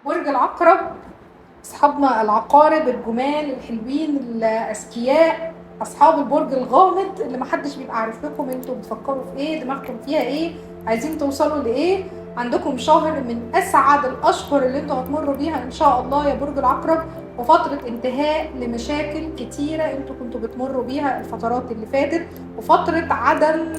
برج العقرب، اصحابنا العقارب الجمال الحلوين الاذكياء، اصحاب البرج الغامض اللي محدش بيبقى عارف لكم انتوا بتفكروا في ايه، دماغكم فيها ايه، عايزين توصلوا لايه. عندكم شهر من اسعد الاشهر اللي انتوا هتمروا بيها ان شاء الله يا برج العقرب، وفترة انتهاء لمشاكل كتيرة انتوا كنتوا بتمروا بيها الفترات اللي فاتت، وفترة عدم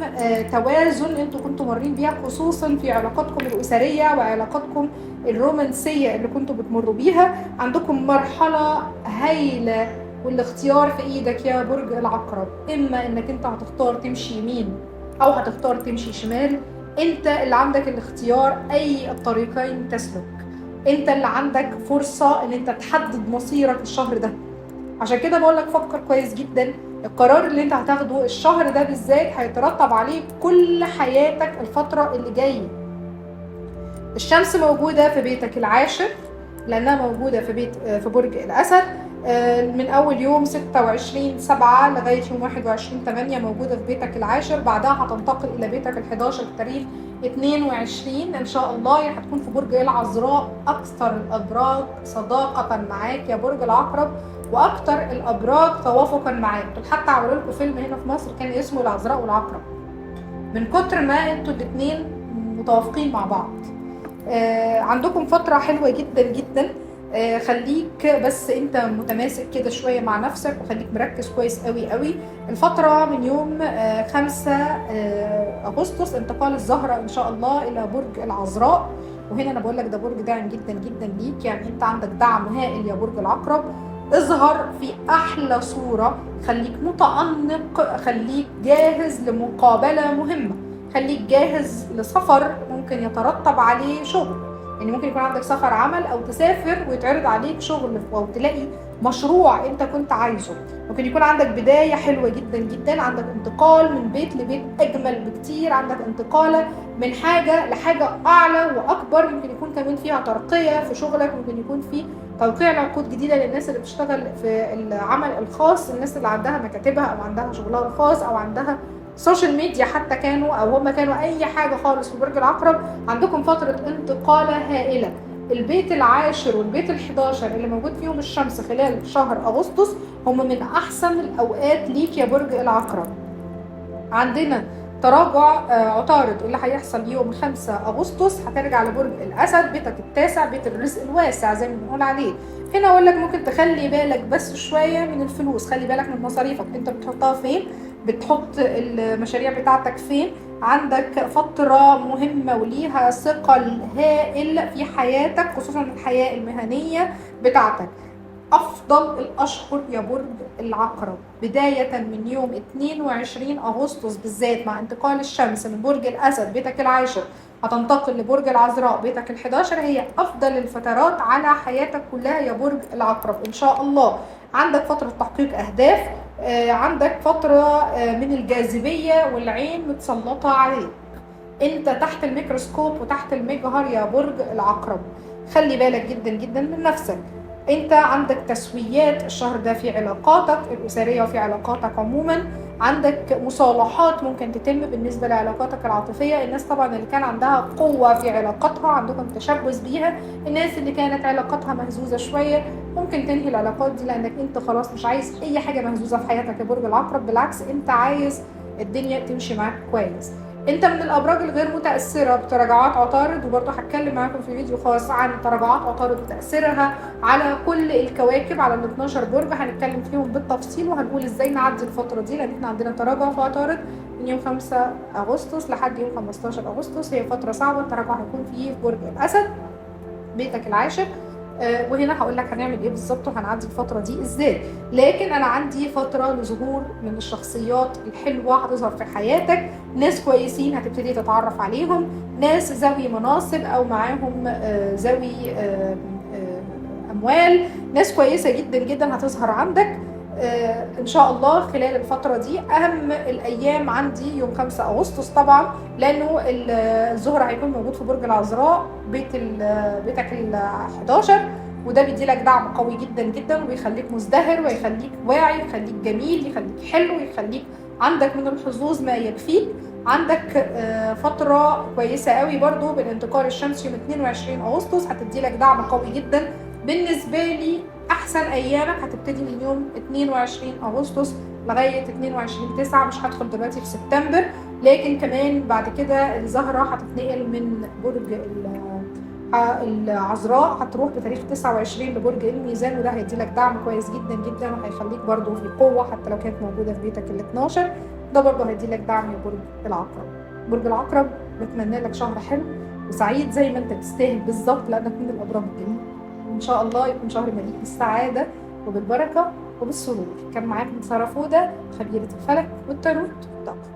توازن انتوا كنتوا مارين بيها، خصوصا في علاقاتكم الأسرية وعلاقاتكم الرومانسية اللي كنتوا بتمروا بيها. عندكم مرحلة هايلة والاختيار في ايدك يا برج العقرب، اما انك انت هتختار تمشي يمين او هتختار تمشي شمال. انت اللي عندك الاختيار، اي الطريقين تسلك. انت اللي عندك فرصة ان انت تحدد مصيرك الشهر ده. عشان كده بقولك فكر كويس جدا، القرار اللي انت هتاخده الشهر ده بالذات هيترتب عليه كل حياتك الفترة اللي جاية. الشمس موجودة في بيتك العاشر، لأنها موجودة في برج الأسد من أول يوم 26/7 لغاية يوم 21/8 موجودة في بيتك العاشر. بعدها هتنتقل إلى بيتك ال11 في تاريخ 22 إن شاء الله. هتكون في برج العذراء، أكثر الأبراج صداقة معاك يا برج العقرب، وأكثر الأبراج توافقا معاك. دول حتى عملوا لكم فيلم هنا في مصر كان اسمه العذراء والعقرب، من كتر ما انتوا الاتنين متوافقين مع بعض. عندكم فترة حلوة جدا جدا. خليك بس انت متماسك كده شوية مع نفسك، وخليك مركز كويس قوي قوي. الفترة من يوم 5 أغسطس انتقال الزهرة ان شاء الله الى برج العذراء، وهنا انا بقول لك ده برج داعم جدا جدا ليك، يعني انت عندك دعم هائل يا برج العقرب. اظهر في احلى صورة، خليك متأنق، خليك جاهز لمقابلة مهمة، خليك جاهز لسفر ممكن يترتب عليه شغل. يعني ممكن يكون عندك سفر عمل او تسافر ويتعرض عليك شغل او تلاقي مشروع انت كنت عايزه. ممكن يكون عندك بداية حلوة جدا جدا، عندك انتقال من بيت لبيت اجمل بكتير، عندك انتقالة من حاجة لحاجة اعلى واكبر. ممكن يكون كمان فيها ترقية في شغلك، ممكن يكون في توقيع عقود جديدة للناس اللي بتشتغل في العمل الخاص، الناس اللي عندها مكاتبها او عندها شغلها الخاص او عندها سوشيال ميديا حتى كانوا او هم كانوا اي حاجه خالص في برج العقرب. عندكم فتره انتقاله هائله. البيت العاشر والبيت ال11 اللي موجود فيهم الشمس خلال شهر اغسطس هم من احسن الاوقات ليك يا برج العقرب. عندنا تراجع عطارد اللي هيحصل يوم 5 أغسطس، هترجع لبرج الأسد، بيتك التاسع، بيت الرزق الواسع زي ما بنقول عليه. هنا أقول لك ممكن تخلي بالك بس شوية من الفلوس، خلي بالك من مصاريفك، أنت بتحطها فين، بتحط المشاريع بتاعتك فين. عندك فترة مهمة وليها ثقل هائل في حياتك، خصوصا الحياة المهنية بتاعتك. أفضل الأشهر يا برج العقرب بداية من يوم 22 أغسطس بالذات مع انتقال الشمس من برج الأسد بيتك العاشر هتنتقل لبرج العذراء بيتك ال11، هي أفضل الفترات على حياتك كلها يا برج العقرب إن شاء الله. عندك فترة تحقيق أهداف، عندك فترة من الجاذبية والعين متسلطة عليك، انت تحت الميكروسكوب وتحت المجهر يا برج العقرب. خلي بالك جدا جدا من نفسك. انت عندك تسويات الشهر ده في علاقاتك الأسرية وفي علاقاتك عموما، عندك مصالحات ممكن تتم بالنسبة لعلاقاتك العاطفية. الناس طبعا اللي كان عندها قوة في علاقاتها عندكم تشبث بيها، الناس اللي كانت علاقاتها مهزوزة شوية ممكن تنهي العلاقات دي، لأنك انت خلاص مش عايز أي حاجة مهزوزة في حياتك يا برج العقرب، بالعكس انت عايز الدنيا تمشي معاك كويس. انت من الابراج الغير متاثره بتراجعات عطارد، وبرضه هتكلم معاكم في فيديو خاص عن تراجعات عطارد وتاثيرها على كل الكواكب، على ال 12 برج هنتكلم فيهم بالتفصيل، وهنقول ازاي نعدي الفتره دي، لان احنا عندنا تراجع في عطارد من يوم 5 اغسطس لحد يوم 15 اغسطس. هي فتره صعبه، التراجع هيكون فيه في برج الاسد بيتك العاشر. وهنا هقول لك هنعمل ايه بالظبط وهنعدي الفتره دي ازاي. لكن انا عندي فتره لظهور من الشخصيات الحلوه هتظهر في حياتك، ناس كويسين هتبتدي تتعرف عليهم، ناس ذوي مناصب او معاهم ذوي اموال، ناس كويسه جدا جدا هتظهر عندك ان شاء الله خلال الفتره دي. اهم الايام عندي يوم 5 اغسطس طبعا، لانه الزهره هيكون موجود في برج العذراء بيتك ال11، وده بيديلك دعم قوي جدا جدا وبيخليك مزدهر ويخليك واعي، يخليك جميل، يخليك حلو، يخليك عندك من الحظوظ ما يكفيك. عندك فترة كويسة قوي برضو بالانتقال الشمسي يوم 22 أغسطس، هتدي لك دعم قوي جدا. بالنسبة لي أحسن أيامك هتبتدي من يوم 22 أغسطس لغاية 22/9. مش هدخل دلوقتي في سبتمبر، لكن كمان بعد كده الزهرة هتتنقل من برج العذراء، هتروح بتاريخ 29 لبرج الميزان، وده هيدي لك دعم كويس جدا جدا، وهيخليك برضو في قوة حتى لو كانت موجودة في بيتك ال 12. ده برضو هيدي لك دعم يا برج العقرب. برج العقرب بتمنى لك شهر حلو وسعيد زي ما انت تستاهل بالظبط، لانك من الابراج الجميله. ان شاء الله يكون شهر مليء بالسعاده وبالبركه وبالسرور. كان معاكم ساره فوده، خبيره الفلك والتاروت والطاقه.